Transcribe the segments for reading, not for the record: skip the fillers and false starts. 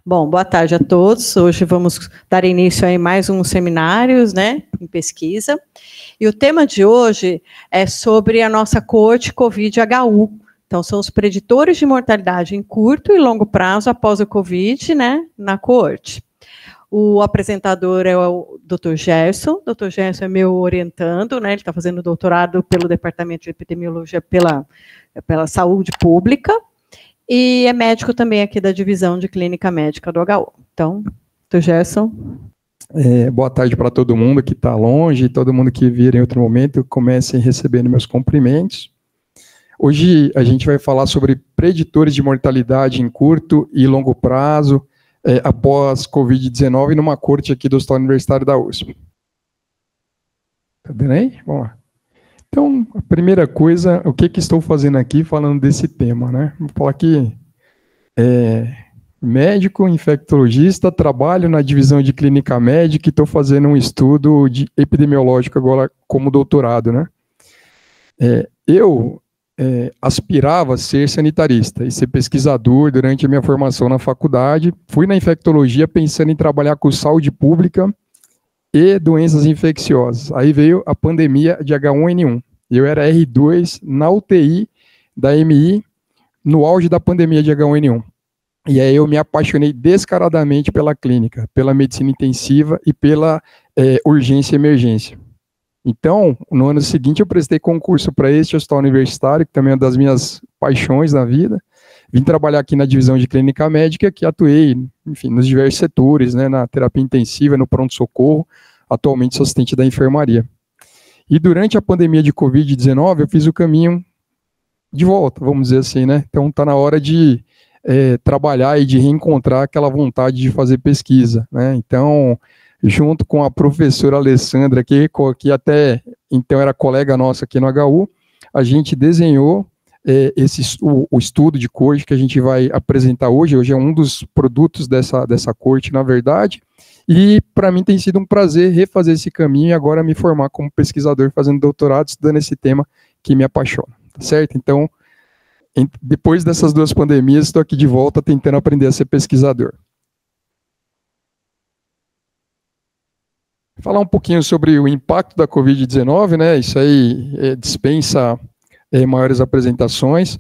Bom, boa tarde a todos. Hoje vamos dar início a mais uns seminários, né, em pesquisa. E o tema de hoje é sobre a nossa coorte COVID-HU. Então, são os preditores de mortalidade em curto e longo prazo após o COVID, né, na coorte. O apresentador é o Dr. Gerson. O Dr. Gerson é meu orientando, né, ele está fazendo doutorado pelo Departamento de Epidemiologia pela Saúde Pública. E é médico também aqui da Divisão de Clínica Médica do HU. Então, Dr. Gerson. Boa tarde para todo mundo que está longe, todo mundo que vir em outro momento, comecem recebendo meus cumprimentos. Hoje a gente vai falar sobre preditores de mortalidade em curto e longo prazo após Covid-19 numa coorte aqui do Hospital Universitário da USP. Tá vendo aí? Vamos lá. Então, a primeira coisa, o que estou fazendo aqui falando desse tema, né? Vou falar que médico, infectologista, trabalho na divisão de clínica médica e estou fazendo um estudo epidemiológico agora como doutorado, né? Eu aspirava a ser sanitarista e ser pesquisador durante a minha formação na faculdade. Fui na infectologia pensando em trabalhar com saúde pública e doenças infecciosas. Aí veio a pandemia de H1N1. Eu era R2 na UTI da MI no auge da pandemia de H1N1. E aí eu me apaixonei descaradamente pela clínica, pela medicina intensiva e pela urgência e emergência. Então, no ano seguinte eu prestei concurso para este hospital universitário, que também é uma das minhas paixões na vida. Vim trabalhar aqui na divisão de clínica médica, que atuei, enfim, nos diversos setores, né, na terapia intensiva, no pronto-socorro, atualmente sou assistente da enfermaria. E durante a pandemia de Covid-19, eu fiz o caminho de volta, vamos dizer assim, né? Então está na hora de trabalhar e de reencontrar aquela vontade de fazer pesquisa, né? Então, junto com a professora Alessandra, que até então era colega nossa aqui no HU, a gente desenhou o estudo de coorte que a gente vai apresentar hoje. Hoje é um dos produtos dessa coorte, na verdade, e para mim tem sido um prazer refazer esse caminho e agora me formar como pesquisador, fazendo doutorado, estudando esse tema que me apaixona, tá certo? Então, depois dessas duas pandemias, estou aqui de volta tentando aprender a ser pesquisador. Falar um pouquinho sobre o impacto da Covid-19, né? Isso aí dispensa maiores apresentações,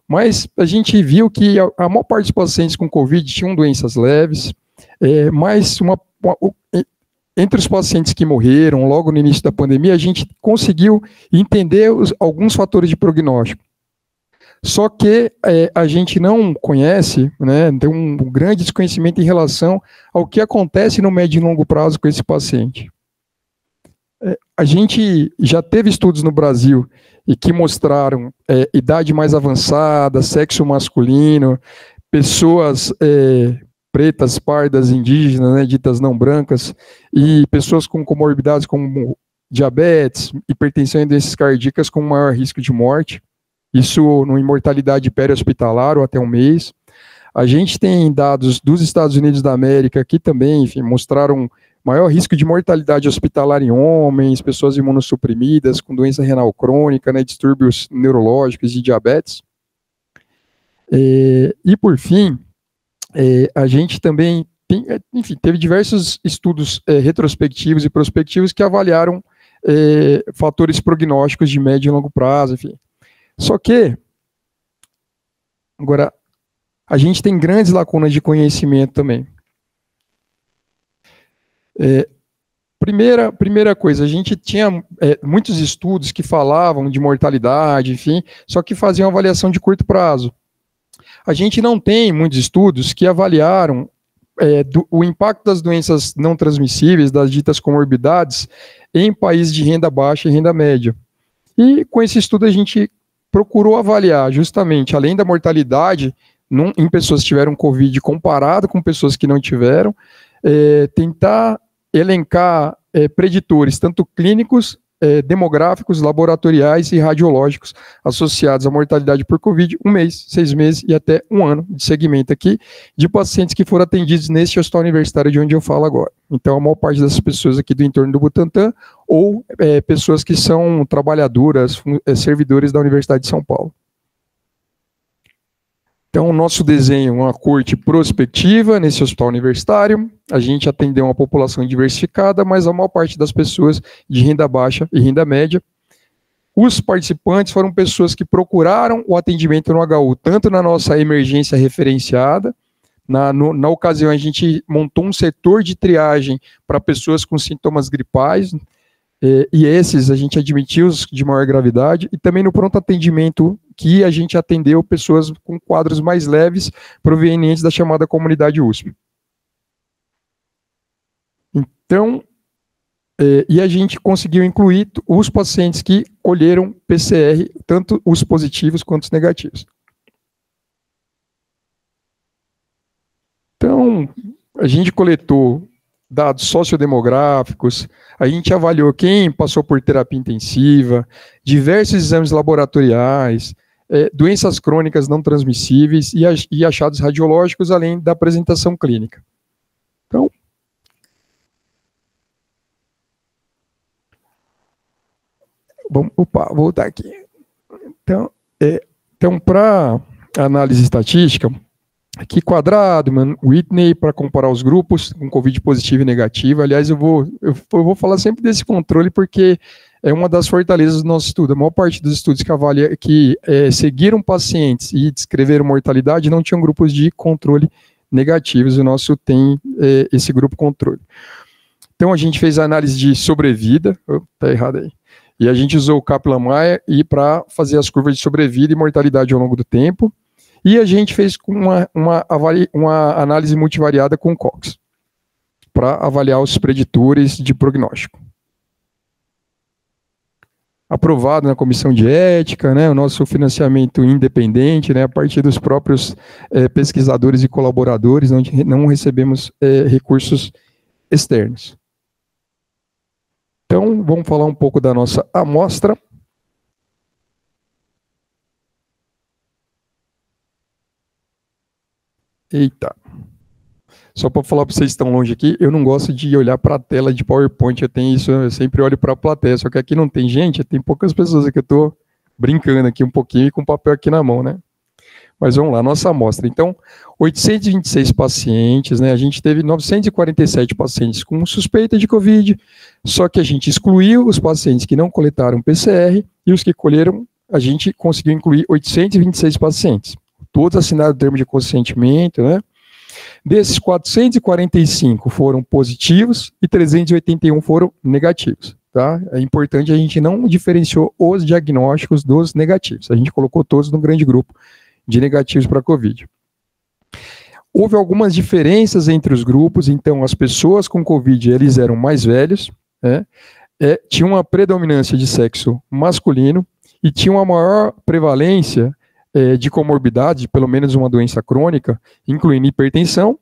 mas a gente viu que a maior parte dos pacientes com Covid tinham doenças leves, mas entre os pacientes que morreram logo no início da pandemia, a gente conseguiu entender alguns fatores de prognóstico. Só que a gente não conhece, né, tem um grande desconhecimento em relação ao que acontece no médio e longo prazo com esse paciente. A gente já teve estudos no Brasil e que mostraram idade mais avançada, sexo masculino, pessoas pretas, pardas, indígenas, né, ditas não brancas, e pessoas com comorbidades como diabetes, hipertensão e doenças cardíacas com maior risco de morte. Isso numa imortalidade perihospitalar ou até um mês. A gente tem dados dos Estados Unidos da América que também, enfim, mostraram maior risco de mortalidade hospitalar em homens, pessoas imunossuprimidas, com doença renal crônica, né, distúrbios neurológicos e diabetes. E por fim, a gente também teve diversos estudos retrospectivos e prospectivos que avaliaram fatores prognósticos de médio e longo prazo, enfim. Só que, agora, a gente tem grandes lacunas de conhecimento também. Primeira coisa, a gente tinha muitos estudos que falavam de mortalidade, enfim, só que faziam avaliação de curto prazo. A gente não tem muitos estudos que avaliaram o impacto das doenças não transmissíveis, das ditas comorbidades, em países de renda baixa e renda média. E com esse estudo a gente procurou avaliar justamente, além da mortalidade em pessoas que tiveram Covid comparado com pessoas que não tiveram, tentar elencar preditores, tanto clínicos, demográficos, laboratoriais e radiológicos associados à mortalidade por Covid, 1 mês, 6 meses e até 1 ano de segmento aqui, de pacientes que foram atendidos neste hospital universitário de onde eu falo agora. Então, a maior parte dessas pessoas aqui do entorno do Butantã, ou pessoas que são trabalhadoras, servidores da Universidade de São Paulo. Então, o nosso desenho é uma corte prospectiva nesse hospital universitário. A gente atendeu uma população diversificada, mas a maior parte das pessoas de renda baixa e renda média. Os participantes foram pessoas que procuraram o atendimento no HU, tanto na nossa emergência referenciada. Na ocasião, a gente montou um setor de triagem para pessoas com sintomas gripais, e esses a gente admitiu os de maior gravidade, e também no pronto atendimento, que a gente atendeu pessoas com quadros mais leves, provenientes da chamada comunidade USP. Então, e a gente conseguiu incluir os pacientes que colheram PCR, tanto os positivos quanto os negativos. Então, a gente coletou dados sociodemográficos, a gente avaliou quem passou por terapia intensiva, diversos exames laboratoriais, doenças crônicas não transmissíveis e achados radiológicos, além da apresentação clínica. Então, vamos voltar aqui. Então, para análise estatística, aqui quadrado, Whitney, para comparar os grupos com Covid positivo e negativo. Aliás, eu vou falar sempre desse controle, porque é uma das fortalezas do nosso estudo. A maior parte dos estudos que seguiram pacientes e descreveram mortalidade não tinham grupos de controle negativos. O nosso tem esse grupo controle. Então, a gente fez a análise de sobrevida. Está errado aí. E a gente usou o Kaplan-Meier para fazer as curvas de sobrevida e mortalidade ao longo do tempo. E a gente fez uma análise multivariada com o Cox, para avaliar os preditores de prognóstico. Aprovado na comissão de ética, né, o nosso financiamento independente, né, a partir dos próprios pesquisadores e colaboradores, onde não recebemos recursos externos. Então, vamos falar um pouco da nossa amostra. Eita. Só para falar para vocês que estão longe aqui, eu não gosto de olhar para a tela de PowerPoint, eu sempre olho para a plateia, só que aqui não tem gente, tem poucas pessoas aqui, eu estou brincando aqui um pouquinho e com o papel aqui na mão, né? Mas vamos lá, nossa amostra. Então, 826 pacientes, né? A gente teve 947 pacientes com suspeita de Covid, só que a gente excluiu os pacientes que não coletaram PCR e os que colheram, a gente conseguiu incluir 826 pacientes. Todos assinaram o termo de consentimento, né? Desses, 445 foram positivos e 381 foram negativos, tá? É importante, a gente não diferenciou os diagnósticos dos negativos. A gente colocou todos no grande grupo de negativos para a Covid. Houve algumas diferenças entre os grupos, então as pessoas com Covid, eles eram mais velhos, né? Tinha uma predominância de sexo masculino e tinha uma maior prevalência de comorbidade, pelo menos uma doença crônica, incluindo hipertensão,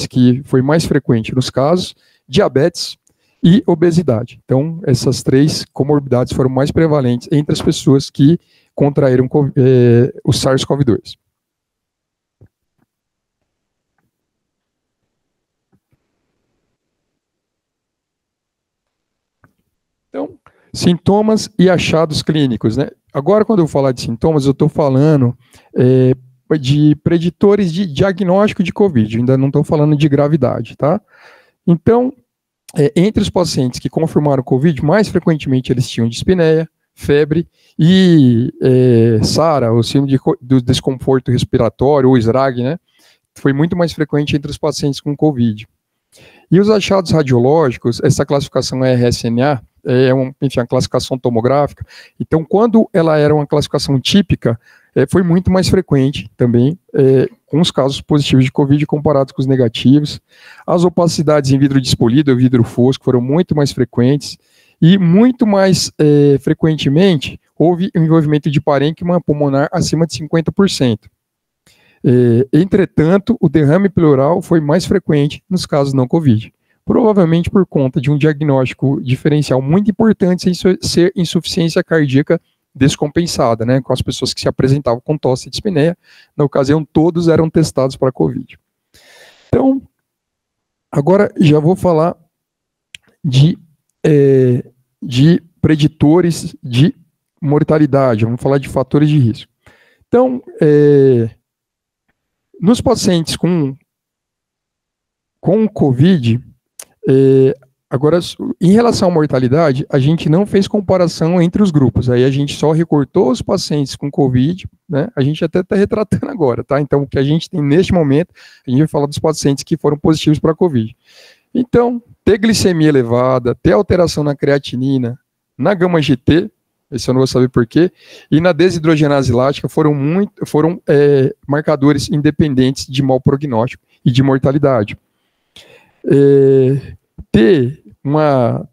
que foi mais frequente nos casos, diabetes e obesidade. Então, essas três comorbidades foram mais prevalentes entre as pessoas que contraíram o SARS-CoV-2. Então, sintomas e achados clínicos, né? Agora, quando eu falar de sintomas, eu estou falando de preditores de diagnóstico de Covid, ainda não estou falando de gravidade, tá? Então, entre os pacientes que confirmaram Covid, mais frequentemente eles tinham dispneia, febre e SARA, o síndrome do desconforto respiratório, ou SRAG, né? Foi muito mais frequente entre os pacientes com Covid. E os achados radiológicos, essa classificação RSNA, enfim, uma classificação tomográfica. Então, quando ela era uma classificação típica, foi muito mais frequente também, com os casos positivos de Covid comparados com os negativos. As opacidades em vidro despolido ou vidro fosco foram muito mais frequentes, e muito mais frequentemente houve um envolvimento de parênquima pulmonar acima de 50%. Entretanto, o derrame pleural foi mais frequente nos casos não Covid, provavelmente por conta de um diagnóstico diferencial muito importante, sem ser insuficiência cardíaca descompensada, né, com as pessoas que se apresentavam com tosse e dispneia. Na ocasião, todos eram testados para Covid. Então, agora já vou falar de preditores de mortalidade, vamos falar de fatores de risco. Então, Nos pacientes com COVID, agora, em relação à mortalidade, a gente não fez comparação entre os grupos, aí a gente só recortou os pacientes com COVID, né? A gente até está retratando agora, tá? Então, o que a gente tem neste momento, a gente vai falar dos pacientes que foram positivos para COVID. Então, ter glicemia elevada, ter alteração na creatinina, na gama-GT, esse eu não vou saber porquê, e na desidrogenase lática foram marcadores independentes de mau prognóstico e de mortalidade. Ter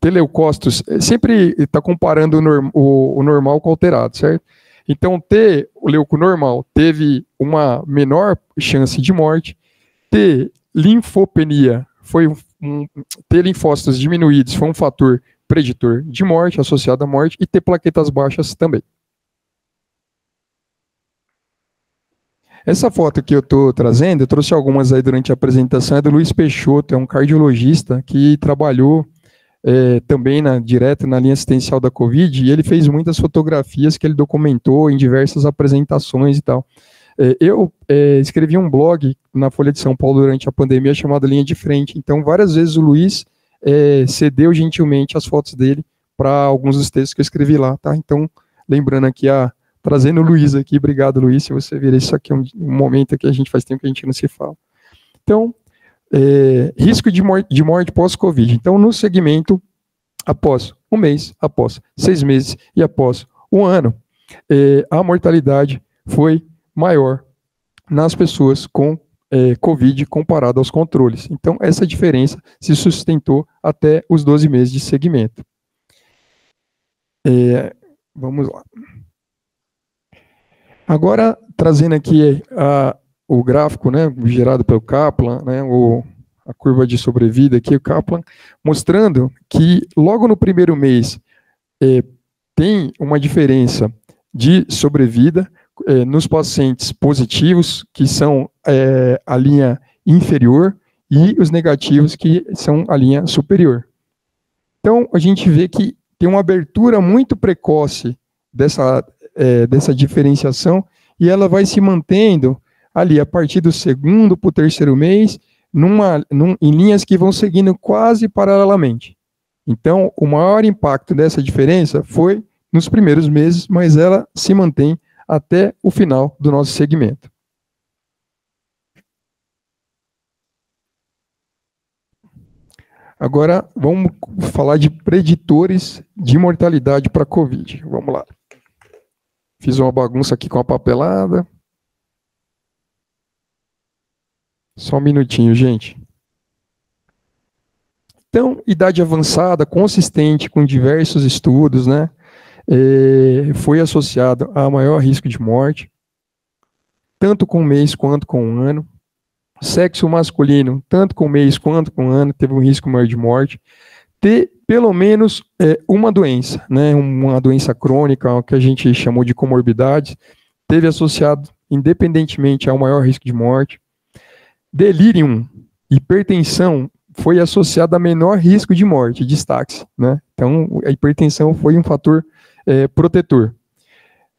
leucócitos, sempre está comparando o normal com o alterado, certo? Então, ter o leuco normal teve uma menor chance de morte, ter linfopenia, ter linfócitos diminuídos foi um fator preditor de morte, associado à morte, e ter plaquetas baixas também. Essa foto que eu estou trazendo, eu trouxe algumas aí durante a apresentação, é do Luiz Peixoto, é um cardiologista que trabalhou também direto na linha assistencial da Covid, e ele fez muitas fotografias que ele documentou em diversas apresentações e tal. Eu escrevi um blog na Folha de São Paulo durante a pandemia chamado Linha de Frente, então várias vezes o Luiz cedeu gentilmente as fotos dele para alguns dos textos que eu escrevi lá, tá? Então, lembrando aqui trazendo o Luiz aqui, obrigado Luiz, se você vir, isso aqui é um momento que a gente faz tempo que a gente não se fala. Então, risco de morte pós-Covid. Então, no segmento, após um mês, após 6 meses e após um ano, a mortalidade foi maior nas pessoas com Covid comparado aos controles. Então, essa diferença se sustentou até os 12 meses de segmento. Vamos lá. Agora, trazendo aqui o gráfico, né, gerado pelo Kaplan, né, a curva de sobrevida aqui, o Kaplan, mostrando que logo no primeiro mês tem uma diferença de sobrevida nos pacientes positivos, que são a linha inferior, e os negativos, que são a linha superior. Então, a gente vê que tem uma abertura muito precoce dessa diferenciação, e ela vai se mantendo ali a partir do segundo para o terceiro mês, em linhas que vão seguindo quase paralelamente. Então, o maior impacto dessa diferença foi nos primeiros meses, mas ela se mantém até o final do nosso segmento. Agora, vamos falar de preditores de mortalidade para COVID. Vamos lá. Fiz uma bagunça aqui com a papelada. Só um minutinho, gente. Então, idade avançada, consistente com diversos estudos, né? Foi associado a maior risco de morte, tanto com um mês quanto com um ano. Sexo masculino, tanto com um mês quanto com um ano, teve um risco maior de morte. Ter pelo menos uma doença, né, uma doença crônica, o que a gente chamou de comorbidades, teve associado independentemente ao maior risco de morte. Delírio, hipertensão, foi associado a menor risco de morte, destaque-se, né? Então, a hipertensão foi um fator protetor.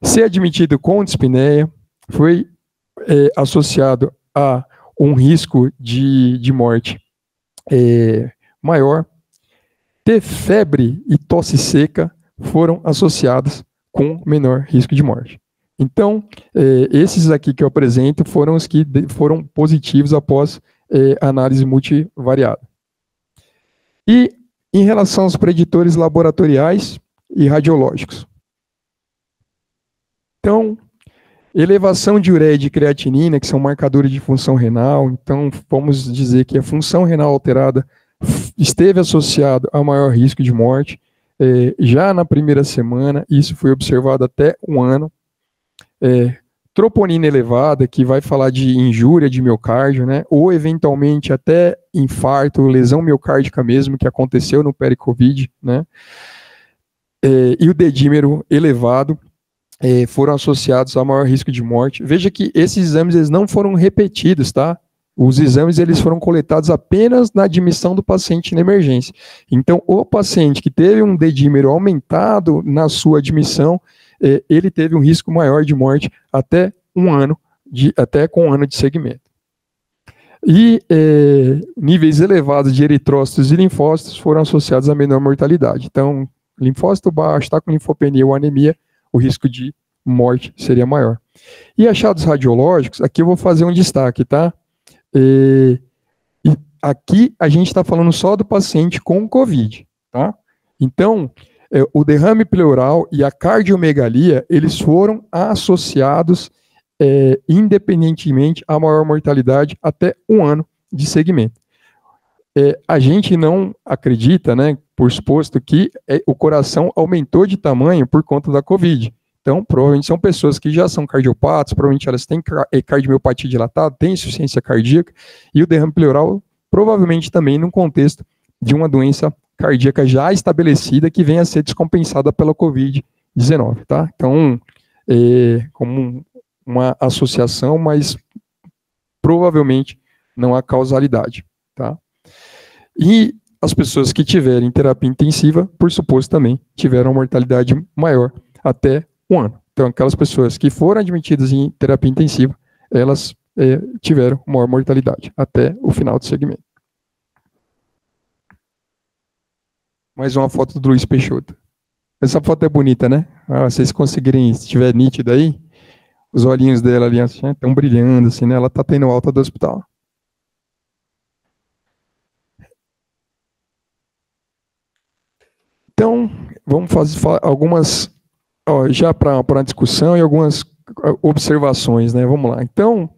Ser admitido com dispneia foi associado a um risco de morte maior. Ter febre e tosse seca foram associados com menor risco de morte. Então, esses aqui que eu apresento foram os que foram positivos após análise multivariada. E em relação aos preditores laboratoriais e radiológicos. Então, elevação de ureia e de creatinina, que são marcadores de função renal, então vamos dizer que a função renal alterada esteve associado a maior risco de morte, já na primeira semana, isso foi observado até um ano. Troponina elevada, que vai falar de injúria de miocárdio, né, ou eventualmente até infarto, lesão miocárdica mesmo, que aconteceu no peri-Covid, né, e o dedímero elevado, foram associados a maior risco de morte. Veja que esses exames eles não foram repetidos, tá? Os exames eles foram coletados apenas na admissão do paciente na emergência. Então, o paciente que teve um dedímero aumentado na sua admissão, ele teve um risco maior de morte até com um ano de segmento. E níveis elevados de eritrócitos e linfócitos foram associados a menor mortalidade. Então, linfócito baixo, está com linfopenia ou anemia, o risco de morte seria maior. E achados radiológicos, aqui eu vou fazer um destaque, tá? E aqui a gente está falando só do paciente com COVID, tá? Então, o derrame pleural e a cardiomegalia, eles foram associados independentemente à maior mortalidade até 1 ano de segmento. A gente não acredita, né, por suposto, que o coração aumentou de tamanho por conta da COVID. Então, provavelmente são pessoas que já são cardiopatas, provavelmente elas têm cardiomiopatia dilatada, têm insuficiência cardíaca, e o derrame pleural provavelmente também num contexto de uma doença cardíaca já estabelecida que venha a ser descompensada pela COVID-19, tá? Então, como uma associação, mas provavelmente não há causalidade, tá? E as pessoas que tiverem terapia intensiva, por suposto, também tiveram mortalidade maior até 1 ano. Então, aquelas pessoas que foram admitidas em terapia intensiva, elas tiveram maior mortalidade até o final do segmento. Mais uma foto do Luiz Peixoto. Essa foto é bonita, né? Vocês conseguirem, se estiver nítido aí, os olhinhos dela ali estão brilhando, assim, né? Ela está tendo alta do hospital. Então, vamos fazer algumas, já para a discussão e algumas observações, né? Vamos lá. Então,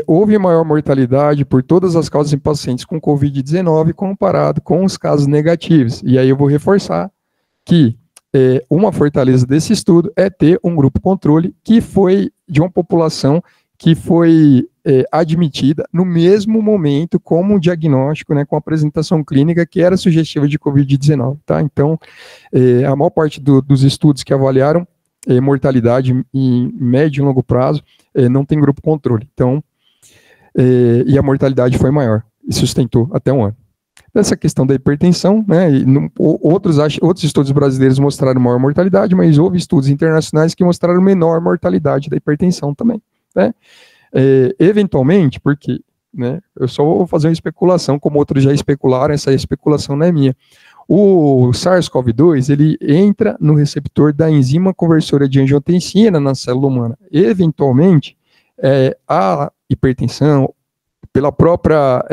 houve maior mortalidade por todas as causas em pacientes com Covid-19 comparado com os casos negativos. E aí eu vou reforçar que uma fortaleza desse estudo é ter um grupo controle que foi de uma população que foi admitida no mesmo momento como diagnóstico, né, com apresentação clínica que era sugestiva de Covid-19, tá? Então, a maior parte dos estudos que avaliaram mortalidade em médio e longo prazo não tem grupo controle. Então, e a mortalidade foi maior e sustentou até 1 ano. Essa questão da hipertensão, né, outros estudos brasileiros mostraram maior mortalidade, mas houve estudos internacionais que mostraram menor mortalidade da hipertensão também, né? Eventualmente, porque, né, eu só vou fazer uma especulação, como outros já especularam, essa especulação não é minha. O SARS-CoV-2, ele entra no receptor da enzima conversora de angiotensina na célula humana. Eventualmente, a hipertensão, pela própria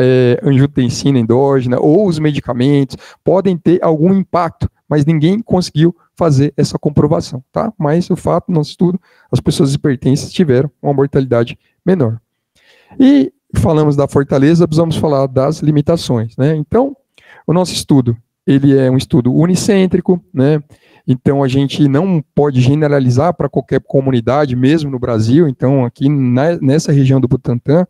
angiotensina endógena ou os medicamentos, podem ter algum impacto, mas ninguém conseguiu fazer essa comprovação, tá? Mas o fato, no nosso estudo, as pessoas hipertensas tiveram uma mortalidade menor. E falamos da fortaleza, precisamos falar das limitações, né? Então, o nosso estudo, ele é um estudo unicêntrico, né? Então, a gente não pode generalizar para qualquer comunidade, mesmo no Brasil. Então, aqui nessa região do Butantã,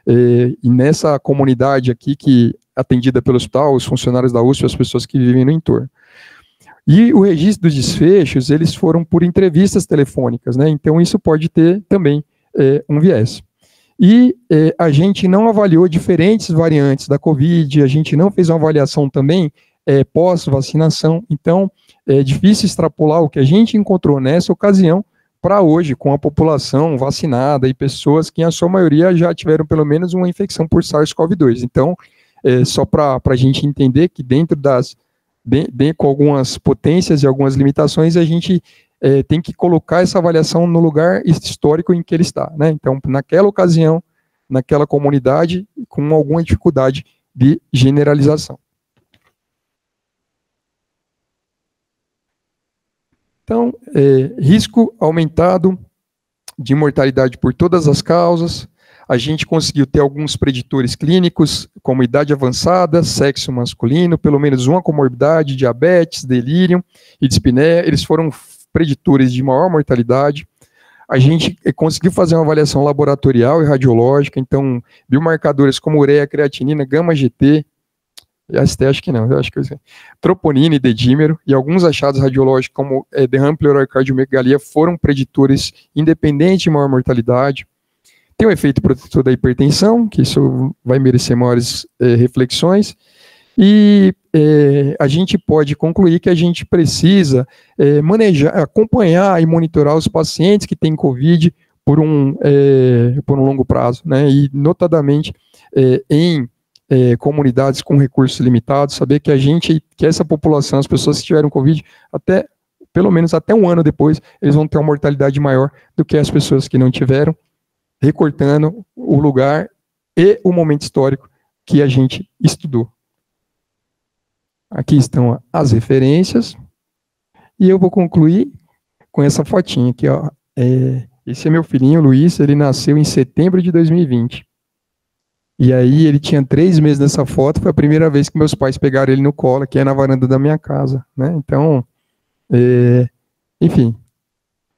e nessa comunidade aqui que atendida pelo hospital, os funcionários da USP, as pessoas que vivem no entorno. E o registro dos desfechos, eles foram por entrevistas telefônicas, né? Então, isso pode ter também um viés. E a gente não avaliou diferentes variantes da COVID, a gente não fez uma avaliação também pós-vacinação, então é difícil extrapolar o que a gente encontrou nessa ocasião para hoje, com a população vacinada e pessoas que, em sua maioria, já tiveram pelo menos uma infecção por SARS-CoV-2. Então, só para a gente entender que dentro com algumas potências e algumas limitações, a gente tem que colocar essa avaliação no lugar histórico em que ele está, né? Então, naquela ocasião, naquela comunidade, com alguma dificuldade de generalização. Então, risco aumentado de mortalidade por todas as causas. A gente conseguiu ter alguns preditores clínicos, como idade avançada, sexo masculino, pelo menos uma comorbidade, diabetes, delírio e dispneia. Eles foram preditores de maior mortalidade. A gente conseguiu fazer uma avaliação laboratorial e radiológica, então, biomarcadores como ureia, creatinina, gama-GT, ST acho que não, eu acho que troponina e dedímero, e alguns achados radiológicos como derrame pleural e cardiomegalia foram preditores independentes de maior mortalidade. Tem o efeito protetor da hipertensão, que isso vai merecer maiores reflexões, e a gente pode concluir que a gente precisa manejar, acompanhar e monitorar os pacientes que têm COVID por um longo prazo, né? E notadamente em comunidades com recursos limitados, saber que essa população, as pessoas que tiveram Covid, pelo menos até um ano depois, eles vão ter uma mortalidade maior do que as pessoas que não tiveram, recortando o lugar e o momento histórico que a gente estudou. Aqui estão as referências, e eu vou concluir com essa fotinha aqui, ó. Esse é meu filhinho, Luiz, ele nasceu em setembro de 2020. E aí ele tinha 3 meses nessa foto, foi a primeira vez que meus pais pegaram ele no colo, que é na varanda da minha casa, né? Então, enfim,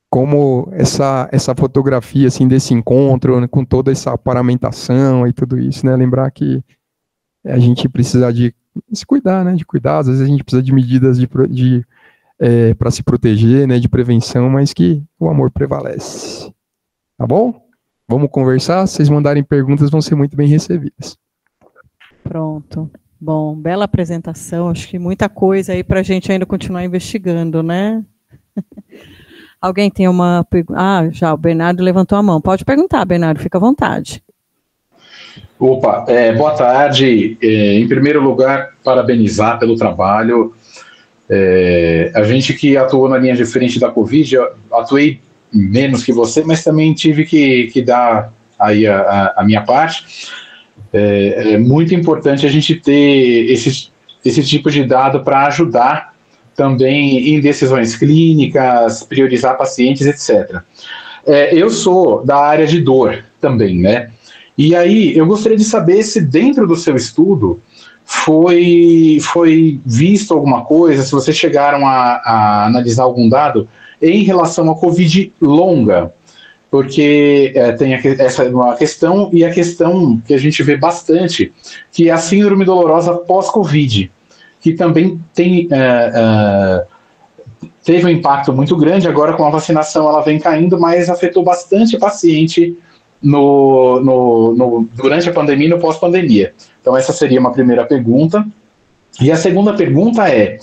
como essa fotografia, assim, desse encontro, né, com toda essa paramentação e tudo isso, né? Lembrar que a gente precisa de se cuidar, né? De cuidar, às vezes a gente precisa de medidas para se proteger, né, de prevenção, mas que o amor prevalece. Tá bom? Vamos conversar? Se vocês mandarem perguntas, vão ser muito bem recebidas. Pronto. Bom, bela apresentação. Acho que muita coisa aí para a gente ainda continuar investigando, né? Alguém tem uma pergunta? Já, o Bernardo levantou a mão. Pode perguntar, Bernardo, fica à vontade. Opa, boa tarde. Em primeiro lugar, parabenizar pelo trabalho. A gente que atuou na linha de frente da Covid, eu atuei menos que você, mas também tive que dar aí a minha parte. É muito importante a gente ter esse tipo de dado para ajudar também em decisões clínicas, priorizar pacientes, etc. Eu sou da área de dor também, né? E aí eu gostaria de saber se dentro do seu estudo foi visto alguma coisa, se vocês chegaram a analisar algum dado em relação à Covid longa, porque tem essa uma questão, e a questão que a gente vê bastante, que é a síndrome dolorosa pós-Covid, que também teve um impacto muito grande. Agora com a vacinação ela vem caindo, mas afetou bastante paciente durante a pandemia e no pós-pandemia. Então essa seria uma primeira pergunta. E a segunda pergunta é,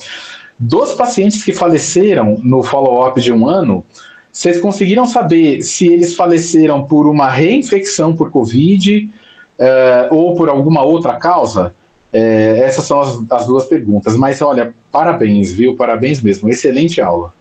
dos pacientes que faleceram no follow-up de 1 ano, vocês conseguiram saber se eles faleceram por uma reinfecção por Covid ou por alguma outra causa? Essas são as duas perguntas. Mas olha, parabéns, viu? Parabéns mesmo. Excelente aula.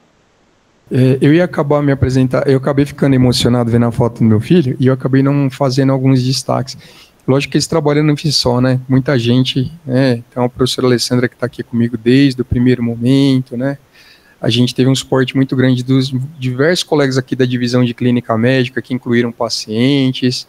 Eu ia acabar me apresentar, eu acabei ficando emocionado vendo a foto do meu filho e eu acabei não fazendo alguns destaques. Lógico que eles trabalham no FISOL, né? Muita gente, né? Então a professora Alessandra que está aqui comigo desde o primeiro momento, né? A gente teve um suporte muito grande dos diversos colegas aqui da divisão de clínica médica que incluíram pacientes,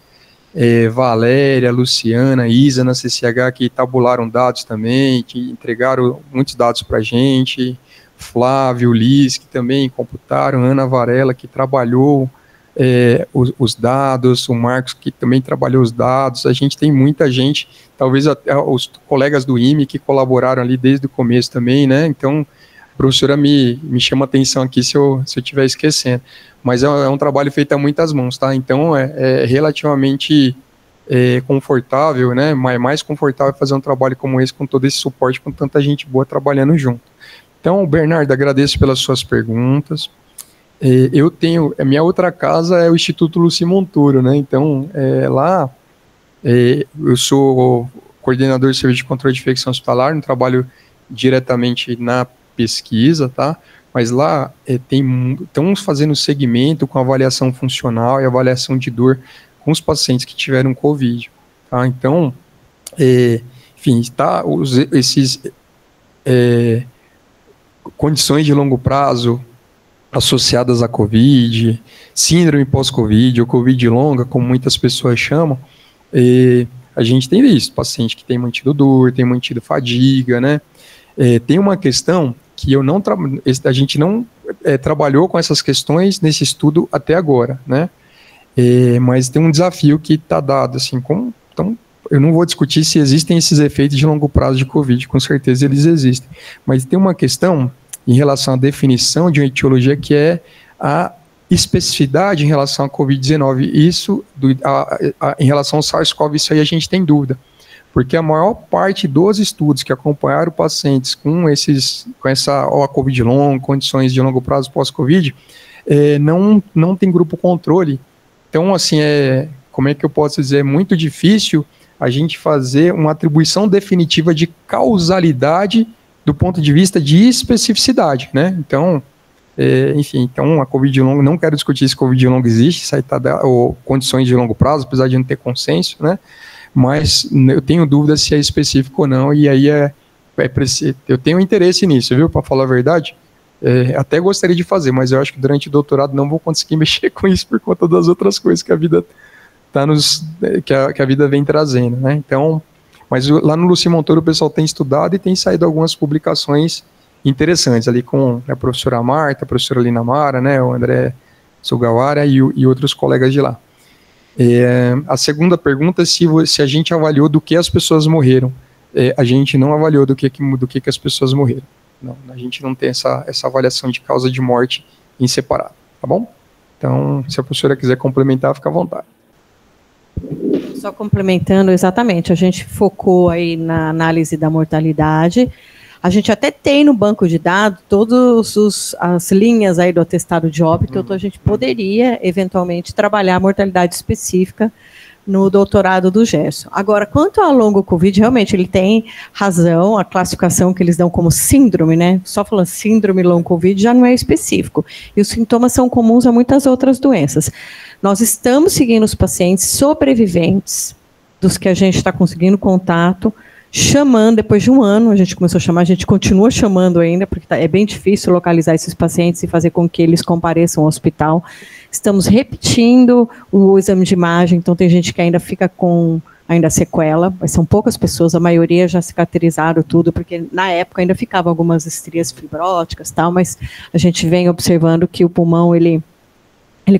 Valéria, Luciana, Isa na CCH que tabularam dados também, que entregaram muitos dados para a gente, Flávio, Liz, que também computaram, Ana Varela, que trabalhou os dados, o Marcos, que também trabalhou os dados. A gente tem muita gente, talvez até os colegas do IME que colaboraram ali desde o começo também, né? Então, a professora me chama a atenção aqui se eu estiver esquecendo. Mas é um trabalho feito a muitas mãos, tá? Então, é relativamente confortável, né? Mais confortável fazer um trabalho como esse, com todo esse suporte, com tanta gente boa trabalhando junto. Então, Bernardo, agradeço pelas suas perguntas. A minha outra casa é o Instituto Luci Montoro, né? Então, lá, eu sou coordenador de serviço de controle de infecção hospitalar, não trabalho diretamente na pesquisa, tá? Mas lá estamos fazendo segmento com avaliação funcional e avaliação de dor com os pacientes que tiveram Covid, tá? Então, enfim, esses condições de longo prazo associadas à Covid, síndrome pós-Covid, ou Covid longa, como muitas pessoas chamam, a gente tem visto paciente que tem mantido dor, tem mantido fadiga, né? Tem uma questão que a gente não trabalhou com essas questões nesse estudo até agora, né? Mas tem um desafio que está dado, assim, então, eu não vou discutir se existem esses efeitos de longo prazo de Covid, com certeza eles existem, mas tem uma questão em relação à definição de uma etiologia que é a especificidade em relação à Covid-19, em relação ao SARS-CoV, isso aí a gente tem dúvida, porque a maior parte dos estudos que acompanharam pacientes com a Covid longa, condições de longo prazo pós-Covid, não tem grupo controle, Então, assim, como é que eu posso dizer? É muito difícil a gente fazer uma atribuição definitiva de causalidade do ponto de vista de especificidade, né? Então, enfim, então a Covid de longo, não quero discutir se Covid de longo existe, ou condições de longo prazo, apesar de não ter consenso, né? Mas eu tenho dúvida se é específico ou não, e aí eu tenho interesse nisso, viu? Para falar a verdade, até gostaria de fazer, mas eu acho que durante o doutorado não vou conseguir mexer com isso por conta das outras coisas que a vida que a vida vem trazendo, né? Então, mas lá no Luci Montoro o pessoal tem estudado e tem saído algumas publicações interessantes ali com a professora Marta, a professora Lina Mara, né, o André Sugawara e outros colegas de lá. A segunda pergunta é se a gente avaliou do que as pessoas morreram. A gente não avaliou do que as pessoas morreram. Não, a gente não tem essa avaliação de causa de morte em separado, tá bom? Então, se a professora quiser complementar, fica à vontade. Só complementando, exatamente, a gente focou aí na análise da mortalidade. A gente até tem no banco de dados todas as linhas aí do atestado de óbito, então a gente poderia, eventualmente, trabalhar a mortalidade específica no doutorado do Gerson. Agora, quanto ao longo Covid, realmente ele tem razão, a classificação que eles dão como síndrome, né? Só falando síndrome longo Covid já não é específico. E os sintomas são comuns a muitas outras doenças. Nós estamos seguindo os pacientes sobreviventes, dos que a gente está conseguindo contato, chamando, depois de um ano, a gente começou a chamar, a gente continua chamando ainda, porque é bem difícil localizar esses pacientes e fazer com que eles compareçam ao hospital. Estamos repetindo o exame de imagem, então tem gente que ainda fica com sequela, mas são poucas pessoas, a maioria já cicatrizaram tudo, porque na época ainda ficavam algumas estrias fibróticas e tal, mas a gente vem observando que o pulmão, ele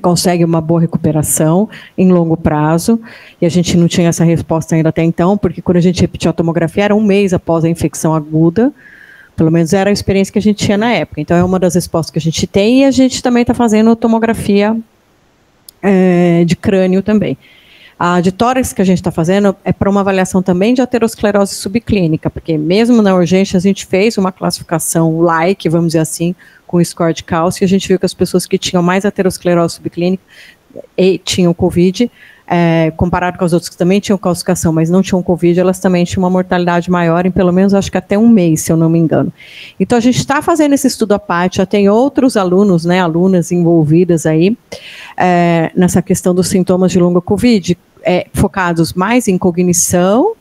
consegue uma boa recuperação em longo prazo, e a gente não tinha essa resposta ainda até então, porque quando a gente repetiu a tomografia, era um mês após a infecção aguda, pelo menos era a experiência que a gente tinha na época. Então, é uma das respostas que a gente tem, e a gente também está fazendo tomografia de crânio também. A de tórax que a gente está fazendo é para uma avaliação também de aterosclerose subclínica, porque mesmo na urgência a gente fez uma classificação like, vamos dizer assim, com score de cálcio, e a gente viu que as pessoas que tinham mais aterosclerose subclínica e tinham COVID, comparado com as outras que também tinham calcificação, mas não tinham COVID, elas também tinham uma mortalidade maior, em pelo menos acho que até um mês, se eu não me engano. Então a gente está fazendo esse estudo à parte, já tem outros alunos, né, alunas envolvidas aí, nessa questão dos sintomas de longa COVID, focados mais em cognição,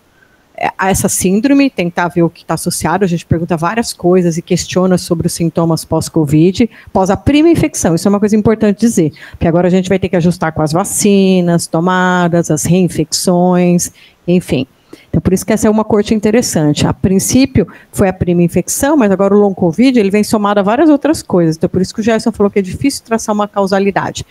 a essa síndrome, tentar ver o que está associado, a gente pergunta várias coisas e questiona sobre os sintomas pós-Covid, pós a prima infecção, isso é uma coisa importante dizer, porque agora a gente vai ter que ajustar com as vacinas tomadas, as reinfecções, enfim. Então, por isso que essa é uma corte interessante. A princípio, foi a prima infecção, mas agora o long Covid, ele vem somado a várias outras coisas. Então, por isso que o Gerson falou que é difícil traçar uma causalidade.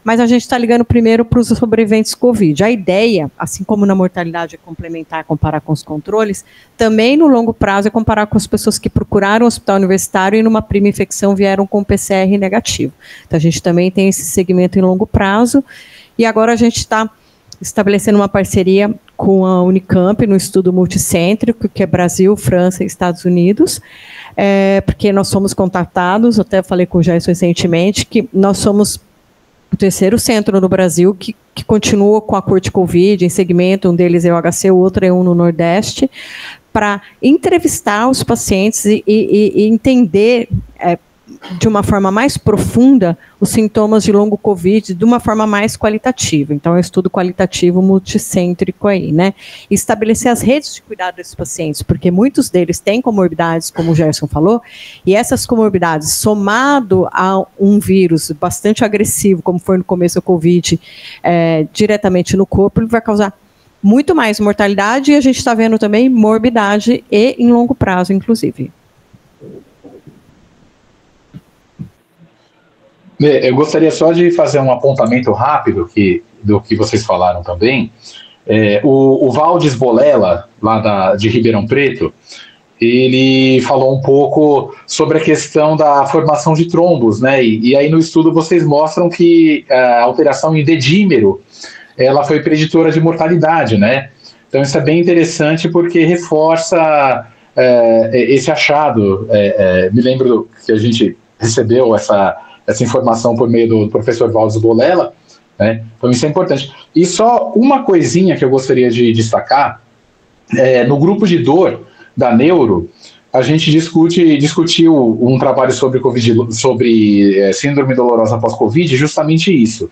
Mas a gente está ligando primeiro para os sobreviventes Covid. A ideia, assim como na mortalidade é complementar, comparar com os controles, também no longo prazo é comparar com as pessoas que procuraram o hospital universitário e numa prima infecção vieram com PCR negativo. Então, a gente também tem esse segmento em longo prazo. E agora a gente está estabelecendo uma parceria com a Unicamp no estudo multicêntrico, que é Brasil, França e Estados Unidos, porque nós somos contatados, até falei com o Gerson recentemente, que nós somos o terceiro centro no Brasil que continua com a corte Covid em segmento, um deles é o HC, o outro é um no Nordeste, para entrevistar os pacientes e entender de uma forma mais profunda os sintomas de longo Covid de uma forma mais qualitativa. Então, é um estudo qualitativo multicêntrico aí, né? E estabelecer as redes de cuidado desses pacientes, porque muitos deles têm comorbidades, como o Gerson falou, e essas comorbidades, somado a um vírus bastante agressivo, como foi no começo do Covid, diretamente no corpo, ele vai causar muito mais mortalidade, e a gente está vendo também morbidade e em longo prazo, inclusive. Eu gostaria só de fazer um apontamento rápido do que vocês falaram também. O Valdes Bolela, lá de Ribeirão Preto, ele falou um pouco sobre a questão da formação de trombos, né? E aí no estudo vocês mostram que a alteração em D-dímero, ela foi preditora de mortalidade, né? Então isso é bem interessante porque reforça esse achado. Me lembro que a gente recebeu essa informação por meio do professor Valdes Bolela, né? Então isso é importante. E só uma coisinha que eu gostaria de destacar, no grupo de dor da Neuro, a gente discutiu um trabalho sobre síndrome dolorosa pós-Covid, justamente isso.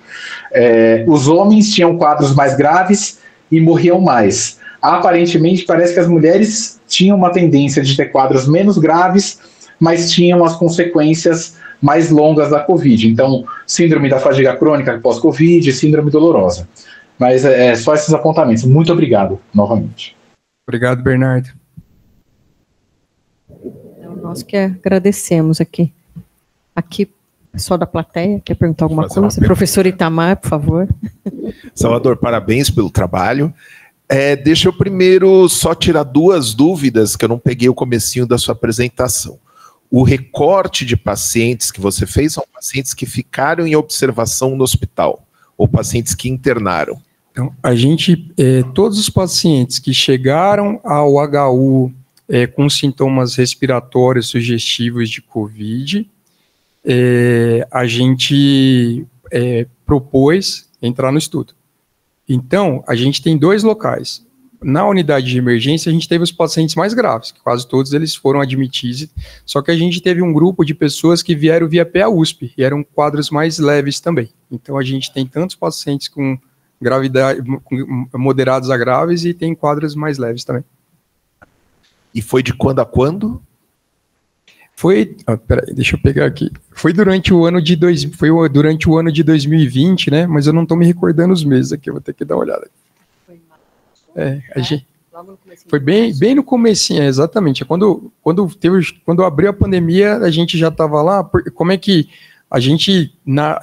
Os homens tinham quadros mais graves e morriam mais. Aparentemente, parece que as mulheres tinham uma tendência de ter quadros menos graves, mas tinham as consequências mais longas da Covid. Então, síndrome da fadiga crônica pós-Covid, síndrome dolorosa. Mas só esses apontamentos. Muito obrigado, novamente. Obrigado, Bernardo. Nós que agradecemos aqui. Aqui, pessoal da plateia, quer perguntar alguma coisa? Professor Itamar, por favor. Salvador, parabéns pelo trabalho. Deixa eu primeiro só tirar 2 dúvidas, que eu não peguei o comecinho da sua apresentação. O recorte de pacientes que você fez são pacientes que ficaram em observação no hospital, ou pacientes que internaram? Então, todos os pacientes que chegaram ao HU com sintomas respiratórios sugestivos de COVID, a gente propôs entrar no estudo. Então, a gente tem 2 locais. Na unidade de emergência, a gente teve os pacientes mais graves, que quase todos eles foram admitidos, só que a gente teve um grupo de pessoas que vieram via PA-USP, e eram quadros mais leves também. Então, a gente tem tantos pacientes com gravidade, com moderados a graves, e tem quadros mais leves também. E foi de quando a quando? Foi, peraí, deixa eu pegar aqui. Foi durante o ano de 2020, né? Mas eu não estou me recordando os meses aqui, eu vou ter que dar uma olhada. Foi bem no comecinho, exatamente. Quando abriu a pandemia, a gente já estava lá. Como é que a gente,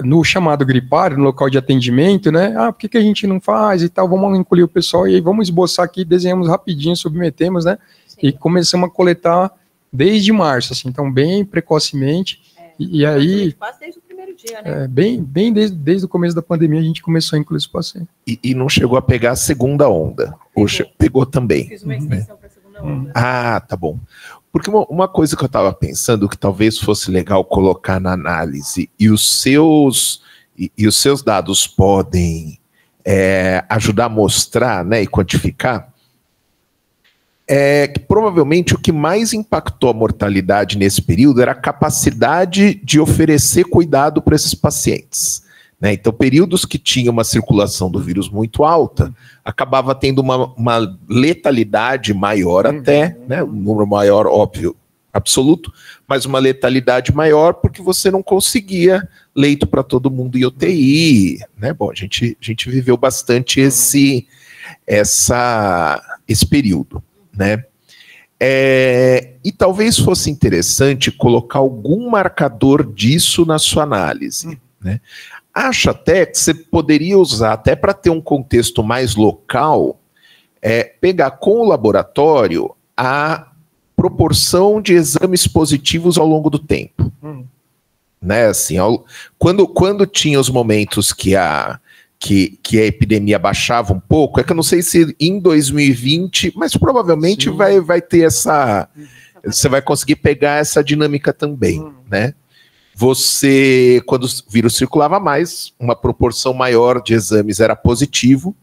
no chamado gripário, no local de atendimento, né? Por que a gente não faz e tal? Vamos encolher o pessoal e aí vamos esboçar aqui, desenhamos rapidinho, submetemos, né? E começamos a coletar desde março, assim, então bem precocemente, e aí... Quase desde o primeiro dia, né? Bem desde o começo da pandemia a gente começou a incluir esse paciente. E não chegou a pegar a segunda onda? Pegou também? Fiz uma extensão para a segunda onda. Tá bom. Porque uma coisa que eu estava pensando, que talvez fosse legal colocar na análise, e os seus dados podem ajudar a mostrar, né, e quantificar, que provavelmente o que mais impactou a mortalidade nesse período era a capacidade de oferecer cuidado para esses pacientes, né? Então, períodos que tinham uma circulação do vírus muito alta, acabava tendo uma letalidade maior até, né? Um número maior, óbvio, absoluto, mas uma letalidade maior porque você não conseguia leito para todo mundo em UTI, né? Bom, a gente viveu bastante esse período, né? E talvez fosse interessante colocar algum marcador disso na sua análise, né? Acho até que você poderia usar, até para ter um contexto mais local, pegar com o laboratório a proporção de exames positivos ao longo do tempo. Né? Assim, quando tinha os momentos que a epidemia baixava um pouco, que eu não sei se em 2020, mas provavelmente vai ter essa... Você vai conseguir pegar essa dinâmica também, né? Você, quando o vírus circulava mais, uma proporção maior de exames era positivo,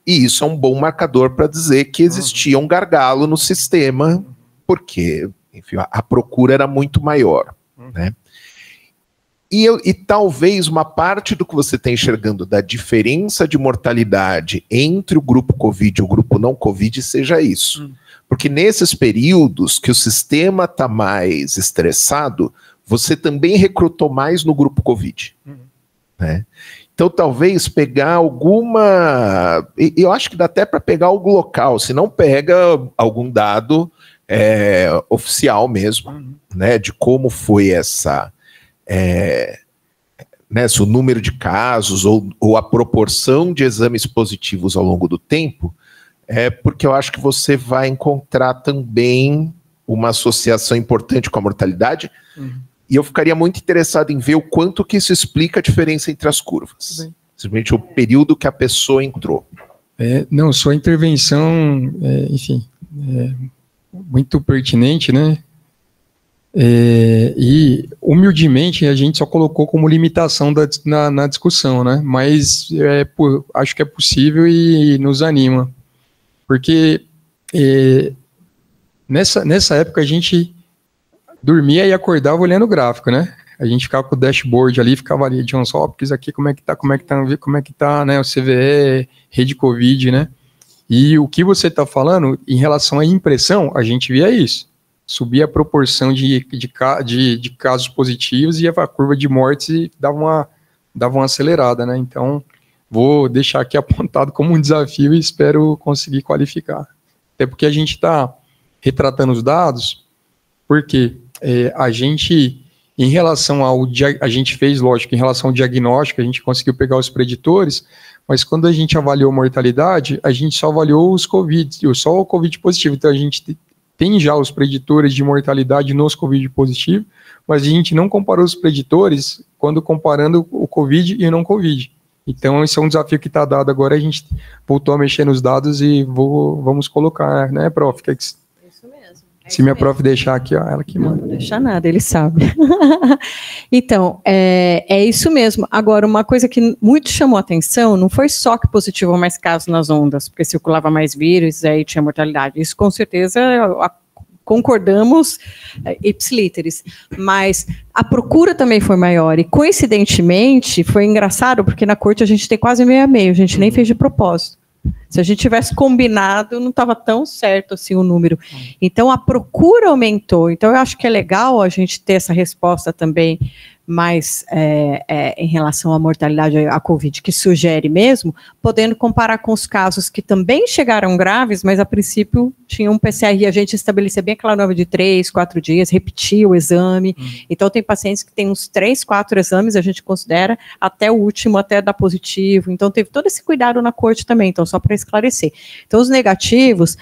e isso é um bom marcador para dizer que existia um gargalo no sistema, porque, enfim, a procura era muito maior, né? E talvez uma parte do que você está enxergando da diferença de mortalidade entre o grupo Covid e o grupo não Covid seja isso. Porque nesses períodos que o sistema está mais estressado, você também recrutou mais no grupo Covid. Né? Então, talvez pegar alguma... Eu acho que dá até para pegar algo local, se não pega algum dado oficial mesmo, né, de como foi essa... né, se o número de casos ou a proporção de exames positivos ao longo do tempo, porque eu acho que você vai encontrar também uma associação importante com a mortalidade, e eu ficaria muito interessado em ver o quanto que isso explica a diferença entre as curvas. Simplesmente o período que a pessoa entrou. Não, sua intervenção, enfim, muito pertinente, né? E, humildemente, a gente só colocou como limitação na discussão, né? Mas acho que é possível e nos anima. Porque nessa época a gente dormia e acordava olhando o gráfico, né? A gente ficava com o dashboard ali, ficava ali, Johns Hopkins aqui, como é que tá, né? O CVE, rede Covid, né? E o que você está falando, em relação à impressão, a gente via isso. Subia a proporção de casos positivos e a curva de mortes dava uma acelerada, né? Então, vou deixar aqui apontado como um desafio e espero conseguir qualificar. Até porque a gente está retratando os dados, porque a gente, em relação a gente fez, lógico, em relação ao diagnóstico, a gente conseguiu pegar os preditores, mas quando a gente avaliou mortalidade, a gente só avaliou só o Covid positivo. Então, a gente tem já os preditores de mortalidade nos Covid positivo, mas a gente não comparou os preditores quando comparando o Covid e o não Covid. Então, esse é um desafio que está dado agora, a gente voltou a mexer nos dados e vamos colocar, né, prof? Isso mesmo. Se minha prof deixar aqui, ó, ela que manda. Não deixa nada, ele sabe. Então, é isso mesmo. Agora, uma coisa que muito chamou a atenção, não foi só que positivou mais casos nas ondas, porque circulava mais vírus, aí tinha mortalidade. Isso, com certeza, concordamos ipsilíteres, mas a procura também foi maior, e coincidentemente, foi engraçado, porque na corte a gente tem quase meio a meio, a gente nem fez de propósito. Se a gente tivesse combinado, não estava tão certo assim o número. Então, a procura aumentou. Então, eu acho que é legal a gente ter essa resposta também mais em relação à mortalidade, à Covid, que sugere mesmo, podendo comparar com os casos que também chegaram graves, mas a princípio tinham um PCR, e a gente estabelecia bem aquela norma de 3, 4 dias, repetia o exame. Então, tem pacientes que têm uns 3, 4 exames, a gente considera, até o último, até dar positivo. Então, teve todo esse cuidado na corte também, então, só para esclarecer. Então, os negativos,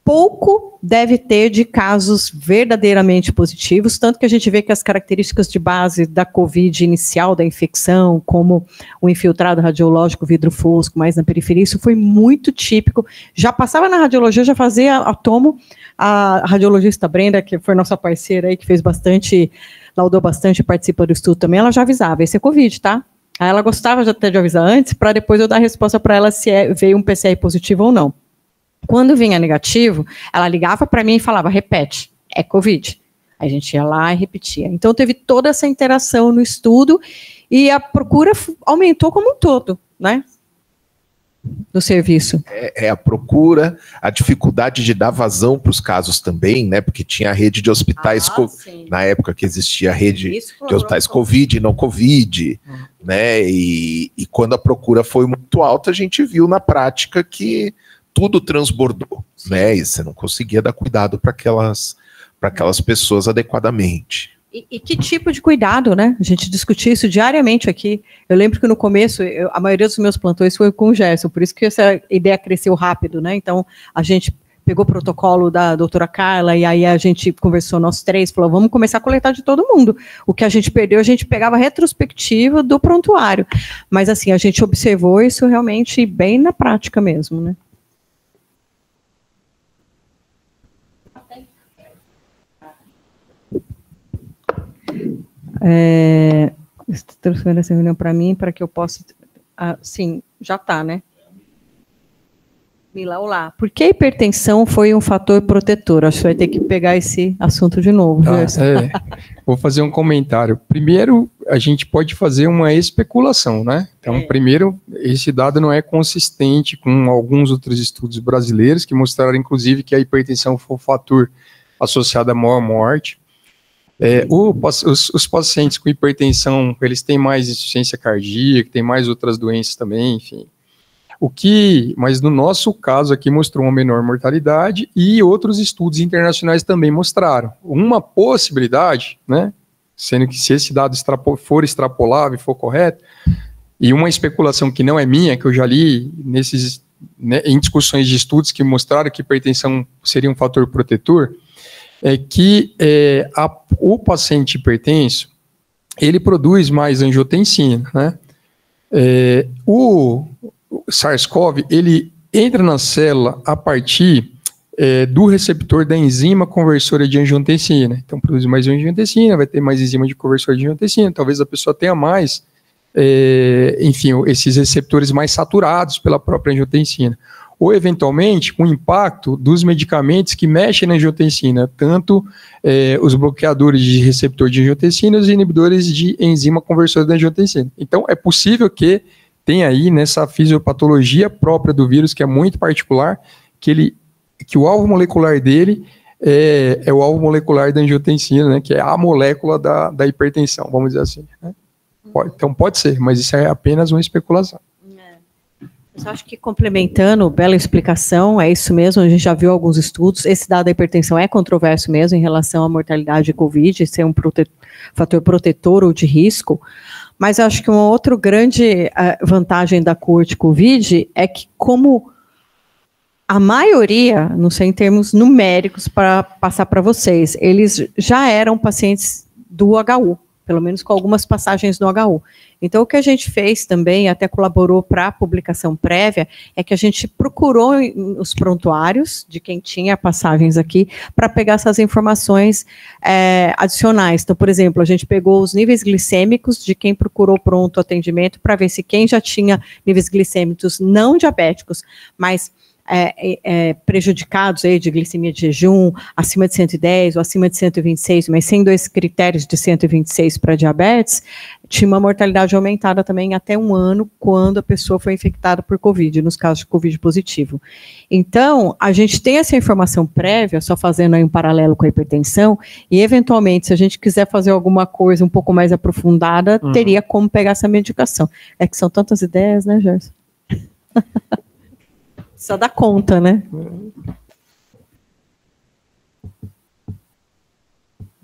pouco deve ter de casos verdadeiramente positivos, tanto que a gente vê que as características de base da COVID inicial, da infecção, como o infiltrado radiológico, vidro fosco, mais na periferia, isso foi muito típico. Já passava na radiologia, já fazia a tomo, a radiologista Brenda, que foi nossa parceira aí, que fez bastante, laudou bastante, participa do estudo também, ela já avisava, esse é COVID, tá? Aí ela gostava até de avisar antes, para depois eu dar a resposta para ela se veio um PCR positivo ou não. Quando vinha negativo, ela ligava para mim e falava, repete, é Covid. Aí a gente ia lá e repetia. Então, teve toda essa interação no estudo e a procura aumentou como um todo, né? Do serviço. A procura, a dificuldade de dar vazão para os casos também, né? Porque tinha a rede de hospitais, na época que existia a rede de hospitais Covid e não Covid, né? E quando a procura foi muito alta, a gente viu na prática que tudo transbordou, né? E você não conseguia dar cuidado para aquelas pessoas adequadamente. E que tipo de cuidado, né? A gente discutia isso diariamente aqui. Eu lembro que no começo, a maioria dos meus plantões foi com o Gerson, por isso que essa ideia cresceu rápido, né? Então, a gente pegou o protocolo da doutora Carla, e aí a gente conversou nós três, falou, vamos começar a coletar de todo mundo. O que a gente perdeu, a gente pegava a retrospectiva do prontuário. Mas, assim, a gente observou isso realmente bem na prática mesmo, né? Transferindo essa reunião para mim, para que eu possa... sim, já está, né? Mila, olá. Por que a hipertensão foi um fator protetor? Acho que vai ter que pegar esse assunto de novo. Vou fazer um comentário. Primeiro, a gente pode fazer uma especulação, né? Então, primeiro, esse dado não é consistente com alguns outros estudos brasileiros que mostraram, inclusive, que a hipertensão foi um fator associado à maior morte. Os pacientes com hipertensão, eles têm mais insuficiência cardíaca, têm mais outras doenças também, enfim. Mas no nosso caso aqui mostrou uma menor mortalidade e outros estudos internacionais também mostraram. Uma possibilidade, né, sendo que se esse dado for extrapolável e for correto, e uma especulação que não é minha, que eu já li em discussões de estudos que mostraram que hipertensão seria um fator protetor, é que o paciente hipertenso, ele produz mais angiotensina, né? O SARS-CoV, ele entra na célula a partir do receptor da enzima conversora de angiotensina. Então, produz mais angiotensina, vai ter mais enzima de conversora de angiotensina, talvez a pessoa tenha mais, enfim, esses receptores mais saturados pela própria angiotensina. Ou, eventualmente, com o impacto dos medicamentos que mexem na angiotensina, tanto os bloqueadores de receptor de angiotensina e os inibidores de enzima conversora da angiotensina. Então, é possível que tenha aí, nessa fisiopatologia própria do vírus, que é muito particular, que o alvo molecular dele é o alvo molecular da angiotensina, né, que é a molécula da hipertensão, vamos dizer assim. Né? Então pode ser, mas isso é apenas uma especulação. Eu acho que complementando, bela explicação, é isso mesmo, a gente já viu alguns estudos, esse dado da hipertensão é controverso mesmo em relação à mortalidade de Covid, ser um fator protetor ou de risco, mas eu acho que uma outra grande vantagem da coorte Covid é que como a maioria, não sei em termos numéricos para passar para vocês, eles já eram pacientes do HU, pelo menos com algumas passagens no HU. Então, o que a gente fez também, até colaborou para a publicação prévia, é que a gente procurou os prontuários de quem tinha passagens aqui para pegar essas informações adicionais. Então, por exemplo, a gente pegou os níveis glicêmicos de quem procurou pronto atendimento para ver se quem já tinha níveis glicêmicos não diabéticos, mas prejudicados aí de glicemia de jejum, acima de 110 ou acima de 126, mas sem 2 critérios de 126 para diabetes, tinha uma mortalidade aumentada também até 1 ano quando a pessoa foi infectada por Covid, nos casos de Covid positivo. Então, a gente tem essa informação prévia, só fazendo aí um paralelo com a hipertensão, e eventualmente, se a gente quiser fazer alguma coisa um pouco mais aprofundada, teria como pegar essa medicação. É que são tantas ideias, né, Gerson? Só dá conta, né?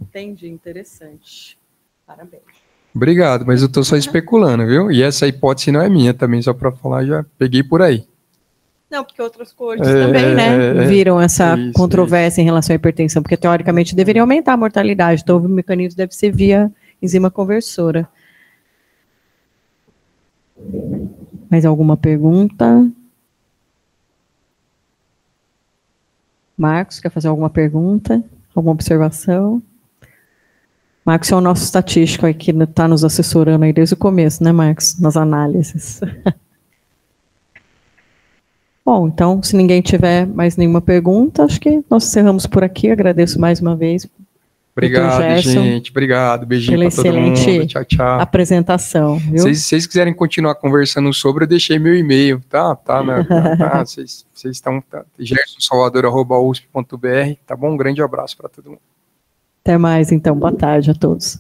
Entendi, interessante. Parabéns. Obrigado, mas eu estou só especulando, viu? E essa hipótese não é minha também, só para falar, já peguei por aí. Não, porque outras coortes também, né, viram essa controvérsia em relação à hipertensão, porque teoricamente deveria aumentar a mortalidade, então o mecanismo deve ser via enzima conversora. Mais alguma pergunta? Marcos, quer fazer alguma pergunta? Alguma observação? Marcos é o nosso estatístico aí que está nos assessorando aí desde o começo, né, Marcos? Nas análises. Bom, então, se ninguém tiver mais nenhuma pergunta, acho que nós encerramos por aqui. Agradeço mais uma vez. Obrigado, gente. Obrigado. Beijinho para todo mundo. Tchau, tchau. Apresentação. Viu? Se vocês quiserem continuar conversando sobre, eu deixei meu e-mail, tá? Vocês estão, gersonsalvador@usp.br, tá bom? Um grande abraço para todo mundo. Até mais, então. Boa tarde a todos.